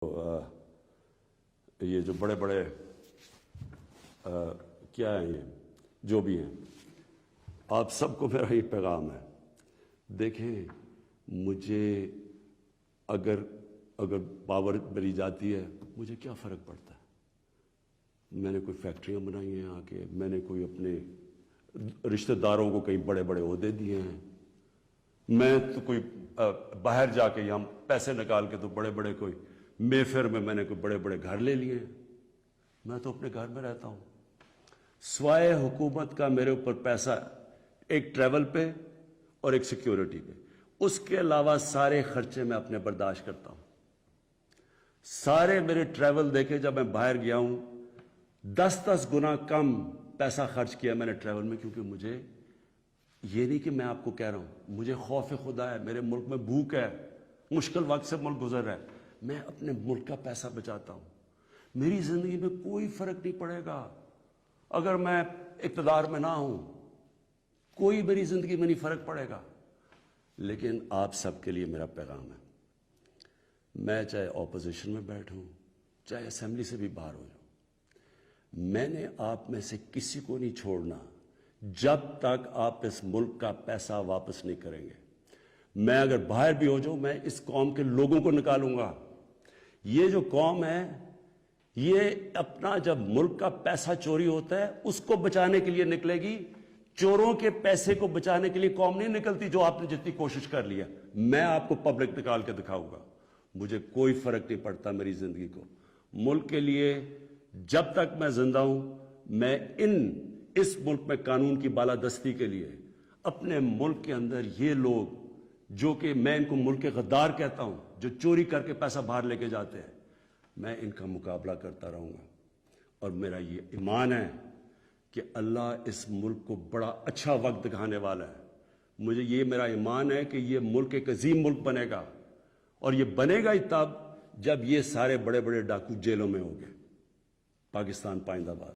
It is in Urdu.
یہ جو بڑے بڑے کیا ہیں، یہ جو بھی ہیں، آپ سب کو میرا یہ پیغام ہے. دیکھیں، مجھے اگر پاور ملی جاتی ہے، مجھے کیا فرق پڑتا ہے؟ میں نے کوئی فیکٹریاں بنائی ہیں آ کے، میں نے کوئی اپنے رشتہ داروں کو کئی بڑے بڑے عہدے دیے ہیں. میں تو کوئی باہر جا کے یہاں پیسے نکال کے تو بڑے بڑے کوئی میفر میں نے کوئی بڑے بڑے گھر لے لیے ہیں. میں تو اپنے گھر میں رہتا ہوں. سوائے حکومت کا میرے اوپر پیسہ ایک ٹریول پہ اور ایک سیکیورٹی پہ، اس کے علاوہ سارے خرچے میں اپنے برداشت کرتا ہوں. سارے میرے ٹریول دیکھے، جب میں باہر گیا ہوں 10 گنا کم پیسہ خرچ کیا میں نے ٹریول میں، کیونکہ مجھے یہ نہیں کہ میں آپ کو کہہ رہا ہوں، مجھے خوف خدا ہے. میرے ملک میں بھوک ہے، مشکل وقت سے ملک گزر رہا ہے، میں اپنے ملک کا پیسہ بچاتا ہوں. میری زندگی میں کوئی فرق نہیں پڑے گا اگر میں اقتدار میں نہ ہوں، کوئی میری زندگی میں نہیں فرق پڑے گا. لیکن آپ سب کے لیے میرا پیغام ہے، میں چاہے اپوزیشن میں بیٹھوں، چاہے اسمبلی سے بھی باہر ہو جاؤں، میں نے آپ میں سے کسی کو نہیں چھوڑنا جب تک آپ اس ملک کا پیسہ واپس نہیں کریں گے. میں اگر باہر بھی ہو جاؤں، میں اس قوم کے لوگوں کو نکالوں گا. یہ جو قوم ہے، یہ اپنا جب ملک کا پیسہ چوری ہوتا ہے اس کو بچانے کے لیے نکلے گی. چوروں کے پیسے کو بچانے کے لیے قوم نہیں نکلتی، جو آپ نے جتنی کوشش کر لیا. میں آپ کو پبلک نکال کے دکھاؤں گا. مجھے کوئی فرق نہیں پڑتا میری زندگی کو. ملک کے لیے جب تک میں زندہ ہوں، میں اس ملک میں قانون کی بالادستی کے لیے، اپنے ملک کے اندر یہ لوگ جو کہ میں ان کو ملک کے غدار کہتا ہوں، جو چوری کر کے پیسہ باہر لے کے جاتے ہیں، میں ان کا مقابلہ کرتا رہوں گا. اور میرا یہ ایمان ہے کہ اللہ اس ملک کو بڑا اچھا وقت دکھانے والا ہے. مجھے یہ میرا ایمان ہے کہ یہ ملک ایک عظیم ملک بنے گا، اور یہ بنے گا ہی تب جب یہ سارے بڑے بڑے ڈاکو جیلوں میں ہوں گے. پاکستان پائندہ باد.